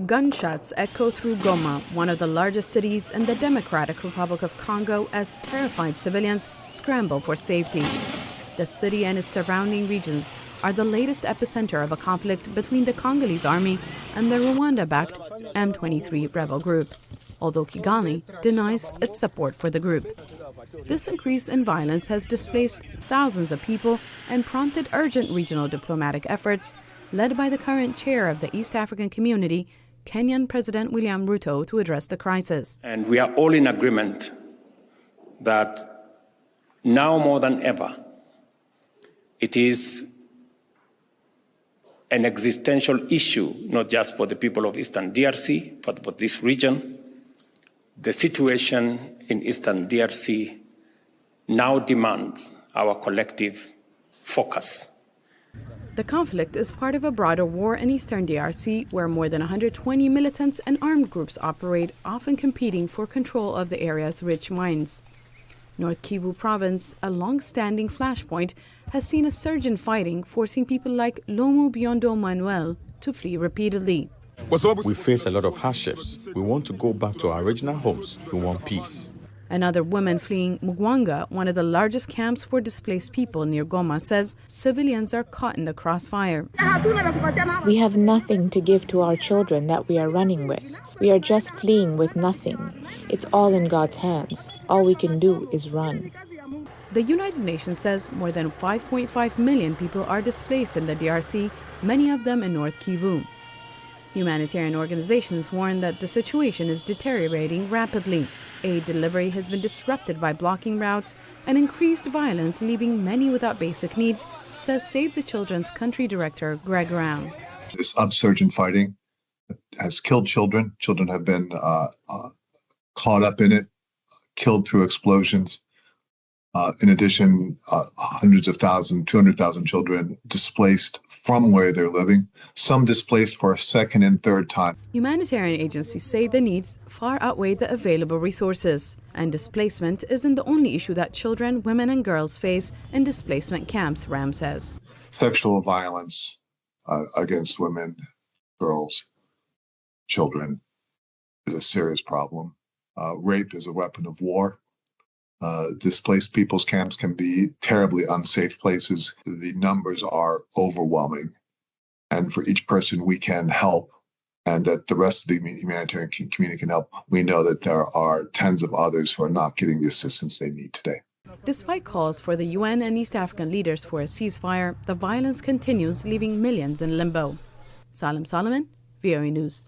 Gunshots echo through Goma, one of the largest cities in the Democratic Republic of Congo, as terrified civilians scramble for safety. The city and its surrounding regions are the latest epicenter of a conflict between the Congolese army and the Rwanda-backed M23 rebel group, although Kigali denies its support for the group. This increase in violence has displaced thousands of people and prompted urgent regional diplomatic efforts led by the current chair of the East African Community, Kenyan President William Ruto, to address the crisis. And we are all in agreement that now more than ever, it is an existential issue, not just for the people of Eastern DRC, but for this region. The situation in Eastern DRC now demands our collective focus. The conflict is part of a broader war in Eastern DRC, where more than 120 militants and armed groups operate, often competing for control of the area's rich mines. North Kivu province, a long-standing flashpoint, has seen a surge in fighting, forcing people like Lomu Biondo Manuel to flee repeatedly. We face a lot of hardships. We want to go back to our original homes. We want peace. Another woman fleeing Mugwanga, one of the largest camps for displaced people near Goma, says civilians are caught in the crossfire. We have nothing to give to our children that we are running with. We are just fleeing with nothing. It's all in God's hands. All we can do is run. The United Nations says more than 5.5 million people are displaced in the DRC, many of them in North Kivu. Humanitarian organizations warn that the situation is deteriorating rapidly. Aid delivery has been disrupted by blocking routes and increased violence, leaving many without basic needs, says Save the Children's country director Greg Brown. This upsurge in fighting has killed children. Children have been caught up in it, killed through explosions. In addition, hundreds of thousands, 200,000 children displaced from where they're living, some displaced for a second and third time. Humanitarian agencies say the needs far outweigh the available resources, and displacement isn't the only issue that children, women, and girls face in displacement camps, Ram says. Sexual violence against women, girls, children is a serious problem. Rape is a weapon of war. Displaced people's camps can be terribly unsafe places. The numbers are overwhelming. And for each person we can help, and that the rest of the humanitarian community can help, we know that there are tens of others who are not getting the assistance they need today. Despite calls for the UN and East African leaders for a ceasefire, the violence continues, leaving millions in limbo. Salim Solomon, VOA News.